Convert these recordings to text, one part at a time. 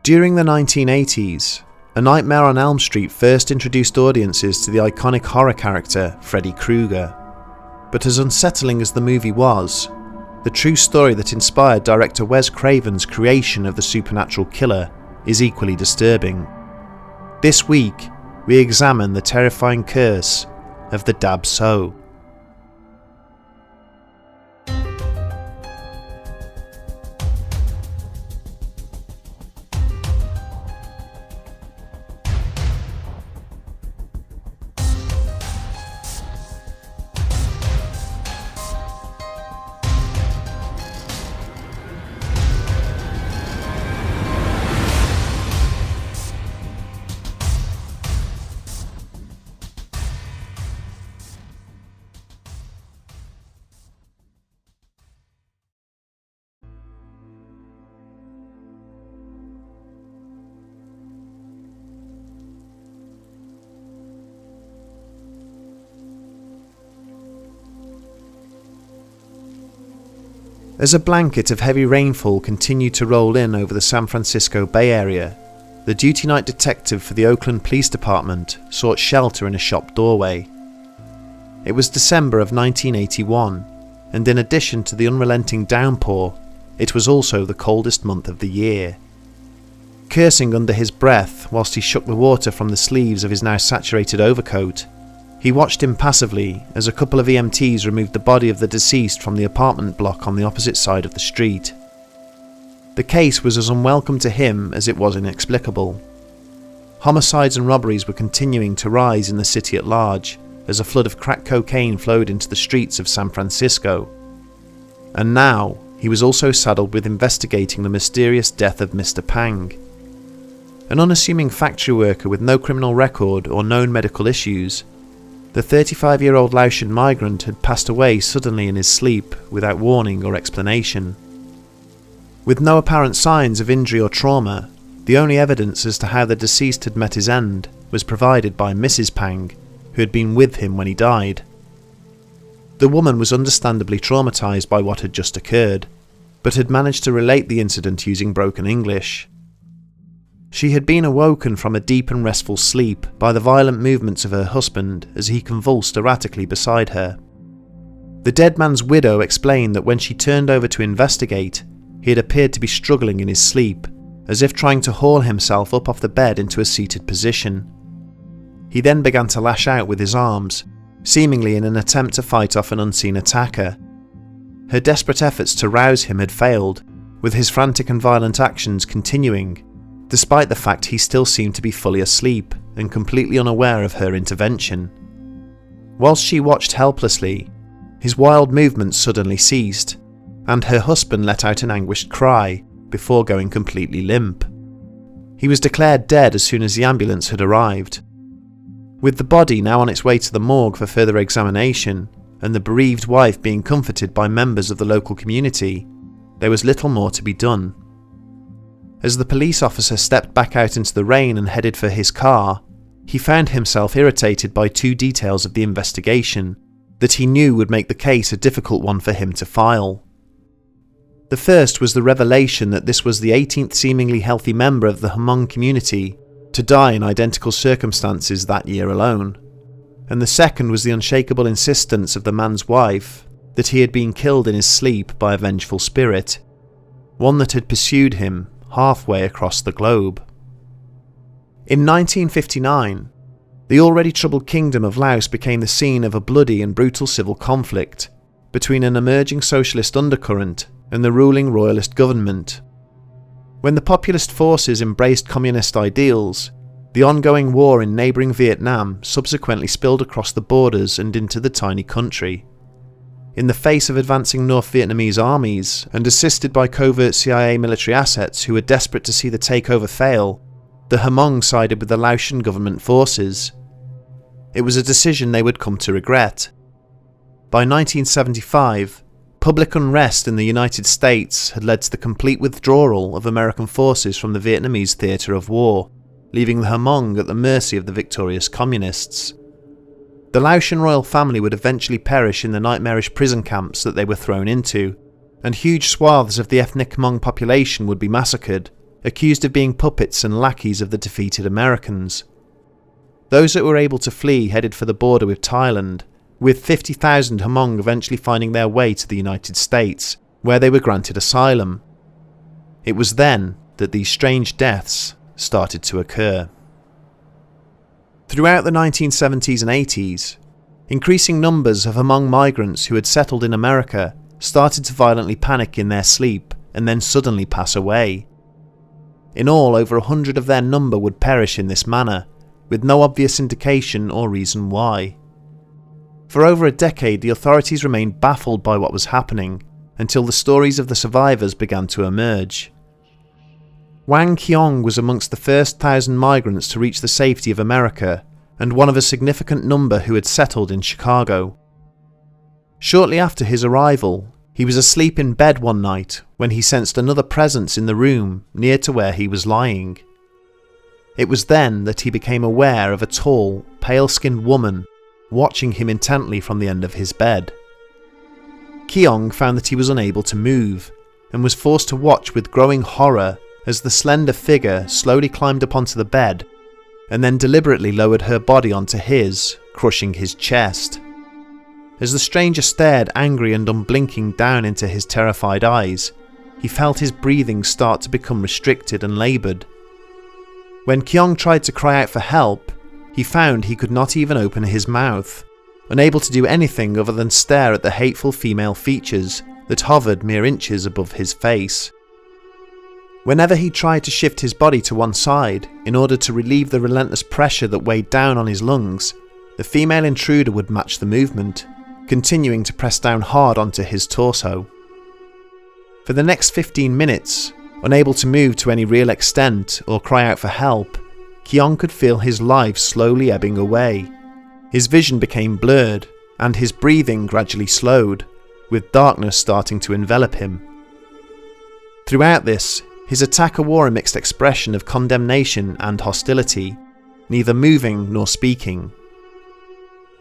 During the 1980s, A Nightmare on Elm Street first introduced audiences to the iconic horror character Freddie Krueger. But as unsettling as the movie was, the true story that inspired director Wes Craven's creation of the supernatural killer is equally disturbing. This week, we examine the terrifying curse of the Dab Tsog. As a blanket of heavy rainfall continued to roll in over the San Francisco Bay Area, the duty night detective for the Oakland Police Department sought shelter in a shop doorway. It was December of 1981, and in addition to the unrelenting downpour, it was also the coldest month of the year. Cursing under his breath whilst he shook the water from the sleeves of his now saturated overcoat, he watched impassively as a couple of EMTs removed the body of the deceased from the apartment block on the opposite side of the street. The case was as unwelcome to him as it was inexplicable. Homicides and robberies were continuing to rise in the city at large as a flood of crack cocaine flowed into the streets of San Francisco. And now, he was also saddled with investigating the mysterious death of Mr. Pang. An unassuming factory worker with no criminal record or known medical issues, the 35-year-old Laotian migrant had passed away suddenly in his sleep without warning or explanation. With no apparent signs of injury or trauma, the only evidence as to how the deceased had met his end was provided by Mrs. Pang, who had been with him when he died. The woman was understandably traumatized by what had just occurred, but had managed to relate the incident using broken English. She had been awoken from a deep and restful sleep by the violent movements of her husband as he convulsed erratically beside her. The dead man's widow explained that when she turned over to investigate, he had appeared to be struggling in his sleep, as if trying to haul himself up off the bed into a seated position. He then began to lash out with his arms, seemingly in an attempt to fight off an unseen attacker. Her desperate efforts to rouse him had failed, with his frantic and violent actions continuing, despite the fact he still seemed to be fully asleep and completely unaware of her intervention. Whilst she watched helplessly, his wild movements suddenly ceased, and her husband let out an anguished cry before going completely limp. He was declared dead as soon as the ambulance had arrived. With the body now on its way to the morgue for further examination, and the bereaved wife being comforted by members of the local community, there was little more to be done. As the police officer stepped back out into the rain and headed for his car, he found himself irritated by two details of the investigation that he knew would make the case a difficult one for him to file. The first was the revelation that this was the 18th seemingly healthy member of the Hmong community to die in identical circumstances that year alone, and the second was the unshakable insistence of the man's wife that he had been killed in his sleep by a vengeful spirit, one that had pursued him halfway across the globe. In 1959, the already troubled kingdom of Laos became the scene of a bloody and brutal civil conflict between an emerging socialist undercurrent and the ruling royalist government. When the populist forces embraced communist ideals, the ongoing war in neighbouring Vietnam subsequently spilled across the borders and into the tiny country. In the face of advancing North Vietnamese armies, and assisted by covert CIA military assets who were desperate to see the takeover fail, the Hmong sided with the Laotian government forces. It was a decision they would come to regret. By 1975, public unrest in the United States had led to the complete withdrawal of American forces from the Vietnamese theatre of war, leaving the Hmong at the mercy of the victorious communists. The Laotian royal family would eventually perish in the nightmarish prison camps that they were thrown into, and huge swaths of the ethnic Hmong population would be massacred, accused of being puppets and lackeys of the defeated Americans. Those that were able to flee headed for the border with Thailand, with 50,000 Hmong eventually finding their way to the United States, where they were granted asylum. It was then that these strange deaths started to occur. Throughout the 1970s and 80s, increasing numbers of Hmong migrants who had settled in America started to violently panic in their sleep and then suddenly pass away. In all, over 100 of their number would perish in this manner, with no obvious indication or reason why. For over a decade, the authorities remained baffled by what was happening, until the stories of the survivors began to emerge. Wang Qiong was amongst the first 1,000 migrants to reach the safety of America, and one of a significant number who had settled in Chicago. Shortly after his arrival, he was asleep in bed one night when he sensed another presence in the room near to where he was lying. It was then that he became aware of a tall, pale-skinned woman watching him intently from the end of his bed. Qiong found that he was unable to move, and was forced to watch with growing horror as the slender figure slowly climbed up onto the bed, and then deliberately lowered her body onto his, crushing his chest. As the stranger stared angry and unblinking down into his terrified eyes, he felt his breathing start to become restricted and laboured. When Qiong tried to cry out for help, he found he could not even open his mouth, unable to do anything other than stare at the hateful female features that hovered mere inches above his face. Whenever he tried to shift his body to one side in order to relieve the relentless pressure that weighed down on his lungs, the female intruder would match the movement, continuing to press down hard onto his torso. For the next 15 minutes, unable to move to any real extent or cry out for help, Qiong could feel his life slowly ebbing away. His vision became blurred, and his breathing gradually slowed, with darkness starting to envelop him. Throughout this, his attacker wore a mixed expression of condemnation and hostility, neither moving nor speaking.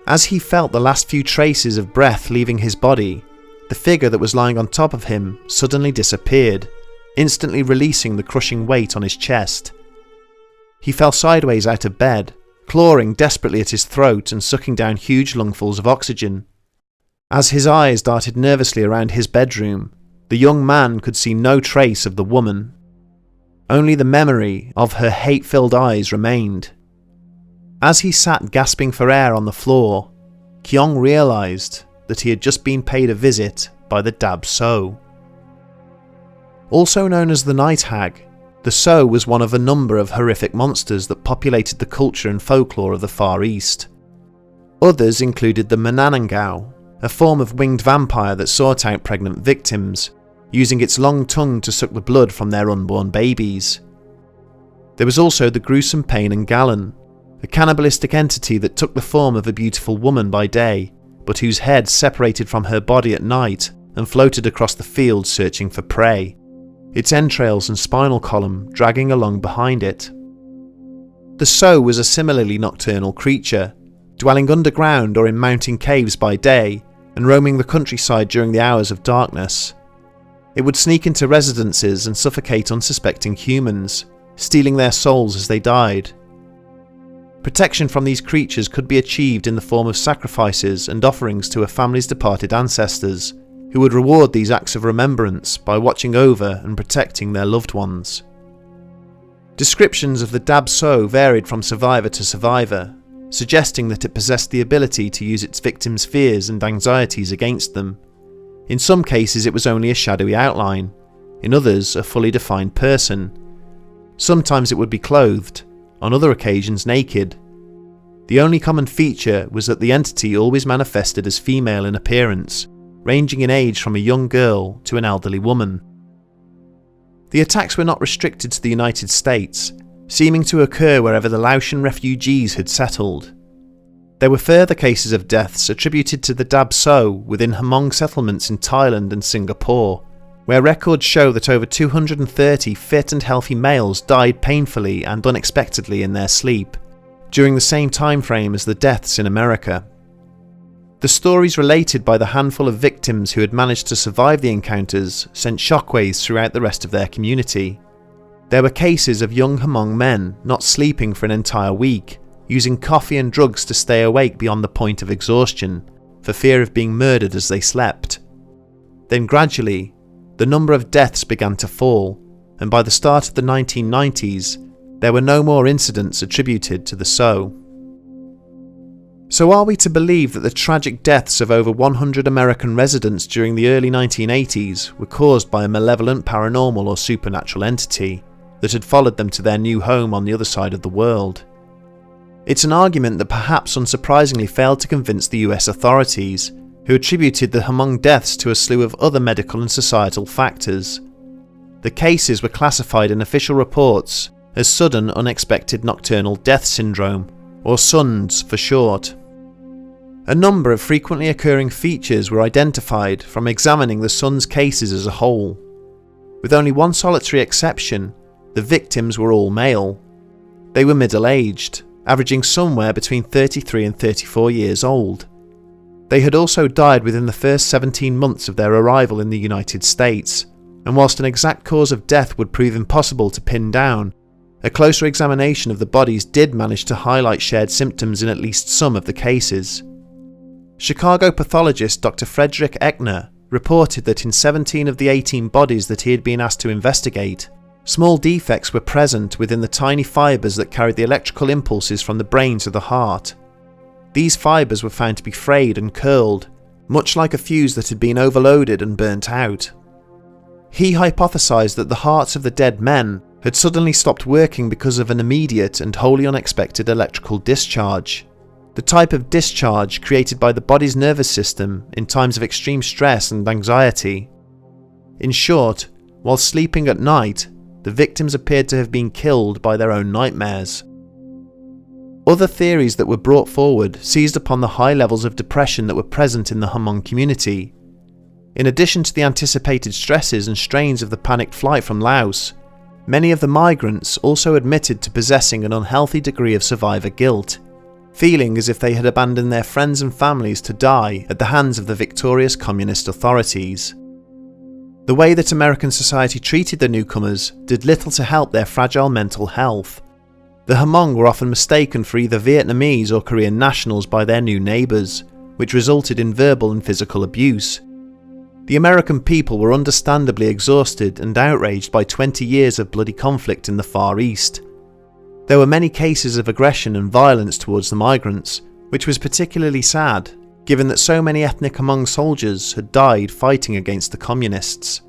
As he felt the last few traces of breath leaving his body, the figure that was lying on top of him suddenly disappeared, instantly releasing the crushing weight on his chest. He fell sideways out of bed, clawing desperately at his throat and sucking down huge lungfuls of oxygen. As his eyes darted nervously around his bedroom, the young man could see no trace of the woman. Only the memory of her hate-filled eyes remained. As he sat gasping for air on the floor, Qiong realised that he had just been paid a visit by the Dab Tsog. Also known as the Night Hag, the Tsog was one of a number of horrific monsters that populated the culture and folklore of the Far East. Others included the Mananangau, a form of winged vampire that sought out pregnant victims, using its long tongue to suck the blood from their unborn babies. There was also the gruesome Pain and Gallon, a cannibalistic entity that took the form of a beautiful woman by day, but whose head separated from her body at night and floated across the field searching for prey, its entrails and spinal column dragging along behind it. The Tsog was a similarly nocturnal creature, dwelling underground or in mountain caves by day and roaming the countryside during the hours of darkness. It would sneak into residences and suffocate unsuspecting humans, stealing their souls as they died. Protection from these creatures could be achieved in the form of sacrifices and offerings to a family's departed ancestors, who would reward these acts of remembrance by watching over and protecting their loved ones. Descriptions of the Dab Tsog varied from survivor to survivor, suggesting that it possessed the ability to use its victims' fears and anxieties against them. In some cases it was only a shadowy outline, in others a fully defined person. Sometimes it would be clothed, on other occasions naked. The only common feature was that the entity always manifested as female in appearance, ranging in age from a young girl to an elderly woman. The attacks were not restricted to the United States, seeming to occur wherever the Laotian refugees had settled. There were further cases of deaths attributed to the Dab Tsog within Hmong settlements in Thailand and Singapore, where records show that over 230 fit and healthy males died painfully and unexpectedly in their sleep, during the same time frame as the deaths in America. The stories related by the handful of victims who had managed to survive the encounters sent shockwaves throughout the rest of their community. There were cases of young Hmong men not sleeping for an entire week, using coffee and drugs to stay awake beyond the point of exhaustion, for fear of being murdered as they slept. Then gradually, the number of deaths began to fall, and by the start of the 1990s, there were no more incidents attributed to the SO. So are we to believe that the tragic deaths of over 100 American residents during the early 1980s were caused by a malevolent paranormal or supernatural entity that had followed them to their new home on the other side of the world? It's an argument that perhaps unsurprisingly failed to convince the US authorities, who attributed the Hmong deaths to a slew of other medical and societal factors. The cases were classified in official reports as sudden unexpected nocturnal death syndrome, or SUNDS for short. A number of frequently occurring features were identified from examining the SUNDS cases as a whole. With only one solitary exception, the victims were all male. They were middle-aged, averaging somewhere between 33 and 34 years old. They had also died within the first 17 months of their arrival in the United States, and whilst an exact cause of death would prove impossible to pin down, a closer examination of the bodies did manage to highlight shared symptoms in at least some of the cases. Chicago pathologist Dr. Frederick Eckner reported that in 17 of the 18 bodies that he had been asked to investigate, small defects were present within the tiny fibres that carried the electrical impulses from the brain to the heart. These fibres were found to be frayed and curled, much like a fuse that had been overloaded and burnt out. He hypothesized that the hearts of the dead men had suddenly stopped working because of an immediate and wholly unexpected electrical discharge, the type of discharge created by the body's nervous system in times of extreme stress and anxiety. In short, while sleeping at night, the victims appeared to have been killed by their own nightmares. Other theories that were brought forward seized upon the high levels of depression that were present in the Hmong community. In addition to the anticipated stresses and strains of the panicked flight from Laos, many of the migrants also admitted to possessing an unhealthy degree of survivor guilt, feeling as if they had abandoned their friends and families to die at the hands of the victorious communist authorities. The way that American society treated the newcomers did little to help their fragile mental health. The Hmong were often mistaken for either Vietnamese or Korean nationals by their new neighbours, which resulted in verbal and physical abuse. The American people were understandably exhausted and outraged by 20 years of bloody conflict in the Far East. There were many cases of aggression and violence towards the migrants, which was particularly sad, given that so many ethnic Hmong soldiers had died fighting against the communists.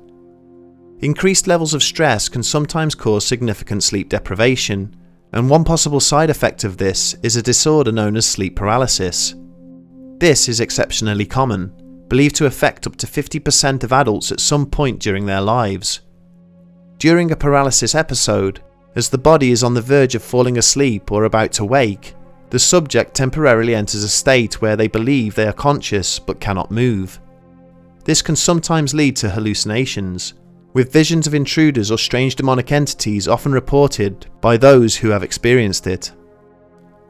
Increased levels of stress can sometimes cause significant sleep deprivation, and one possible side effect of this is a disorder known as sleep paralysis. This is exceptionally common, believed to affect up to 50% of adults at some point during their lives. During a paralysis episode, as the body is on the verge of falling asleep or about to wake, the subject temporarily enters a state where they believe they are conscious but cannot move. This can sometimes lead to hallucinations, with visions of intruders or strange demonic entities often reported by those who have experienced it.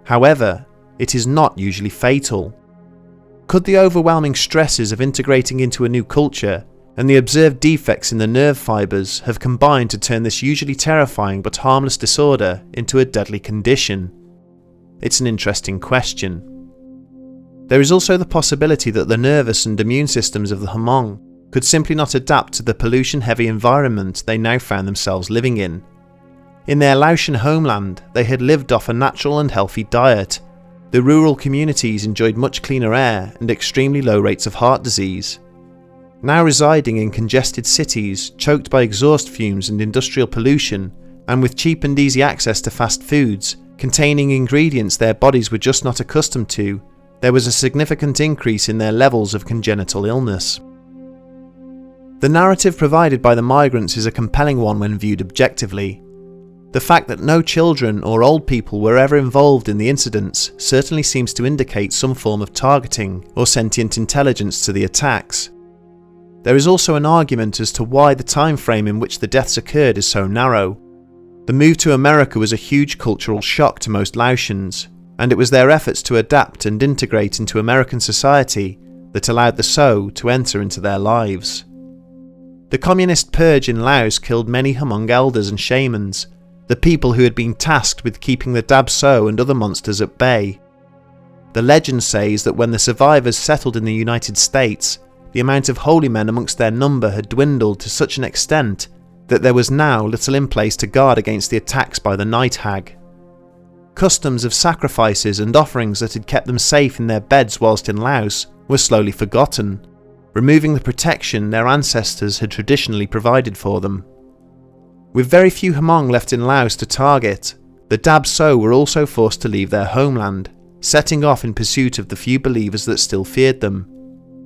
However, it is not usually fatal. Could the overwhelming stresses of integrating into a new culture and the observed defects in the nerve fibres have combined to turn this usually terrifying but harmless disorder into a deadly condition? It's an interesting question. There is also the possibility that the nervous and immune systems of the Hmong could simply not adapt to the pollution-heavy environment they now found themselves living in. In their Laotian homeland, they had lived off a natural and healthy diet. The rural communities enjoyed much cleaner air and extremely low rates of heart disease. Now residing in congested cities, choked by exhaust fumes and industrial pollution, and with cheap and easy access to fast foods, containing ingredients their bodies were just not accustomed to, there was a significant increase in their levels of congenital illness. The narrative provided by the migrants is a compelling one when viewed objectively. The fact that no children or old people were ever involved in the incidents certainly seems to indicate some form of targeting or sentient intelligence to the attacks. There is also an argument as to why the time frame in which the deaths occurred is so narrow. The move to America was a huge cultural shock to most Laotians, and it was their efforts to adapt and integrate into American society that allowed the SO to enter into their lives. The communist purge in Laos killed many Hmong elders and shamans, the people who had been tasked with keeping the Dab Tsog and other monsters at bay. The legend says that when the survivors settled in the United States, the amount of holy men amongst their number had dwindled to such an extent that there was now little in place to guard against the attacks by the night hag. Customs of sacrifices and offerings that had kept them safe in their beds whilst in Laos were slowly forgotten, removing the protection their ancestors had traditionally provided for them. With very few Hmong left in Laos to target, the Dab Tsog were also forced to leave their homeland, setting off in pursuit of the few believers that still feared them.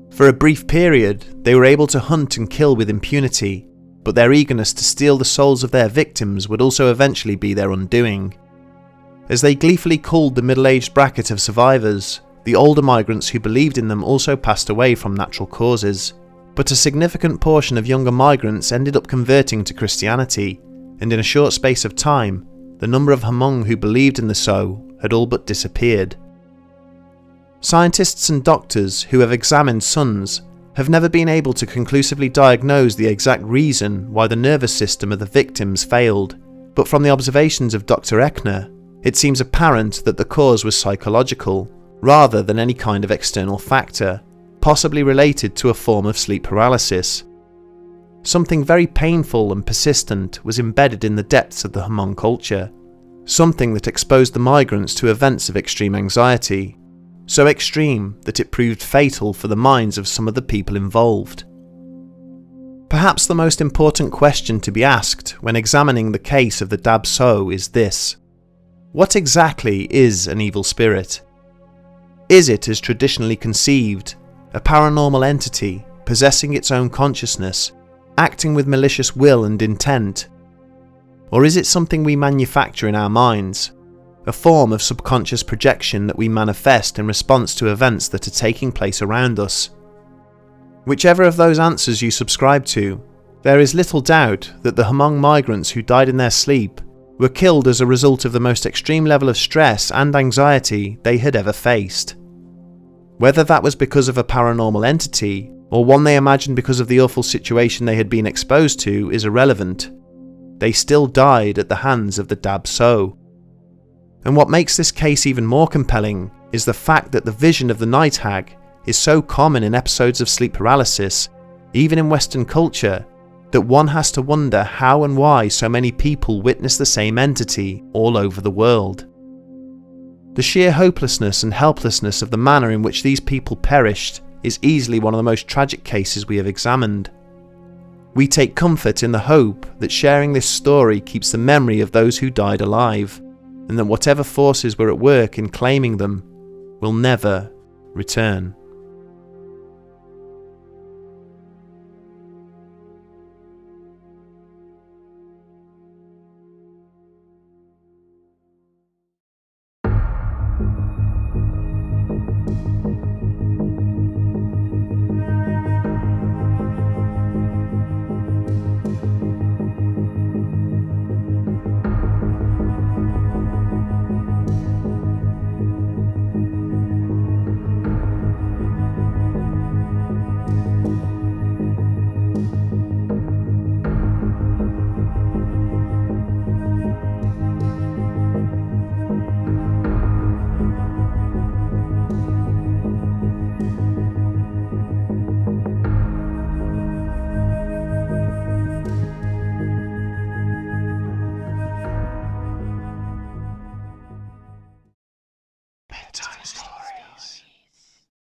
For a brief period, they were able to hunt and kill with impunity, but their eagerness to steal the souls of their victims would also eventually be their undoing. As they gleefully culled the middle-aged bracket of survivors, the older migrants who believed in them also passed away from natural causes, but a significant portion of younger migrants ended up converting to Christianity, and in a short space of time, the number of Hmong who believed in the Tsog had all but disappeared. Scientists and doctors who have examined sons have never been able to conclusively diagnose the exact reason why the nervous system of the victims failed, but from the observations of Dr. Eckner, it seems apparent that the cause was psychological, rather than any kind of external factor, possibly related to a form of sleep paralysis. Something very painful and persistent was embedded in the depths of the Hmong culture, something that exposed the migrants to events of extreme anxiety, so extreme that it proved fatal for the minds of some of the people involved. Perhaps the most important question to be asked when examining the case of the Dab Tsog is this: what exactly is an evil spirit? Is it, as traditionally conceived, a paranormal entity possessing its own consciousness, acting with malicious will and intent? Or is it something we manufacture in our minds, a form of subconscious projection that we manifest in response to events that are taking place around us? Whichever of those answers you subscribe to, there is little doubt that the Hmong migrants who died in their sleep were killed as a result of the most extreme level of stress and anxiety they had ever faced. Whether that was because of a paranormal entity, or one they imagined because of the awful situation they had been exposed to, is irrelevant. They still died at the hands of the Dab Tsog. And what makes this case even more compelling is the fact that the vision of the night hag is so common in episodes of sleep paralysis, even in Western culture, that one has to wonder how and why so many people witness the same entity all over the world. The sheer hopelessness and helplessness of the manner in which these people perished is easily one of the most tragic cases we have examined. We take comfort in the hope that sharing this story keeps the memory of those who died alive, and that whatever forces were at work in claiming them will never return.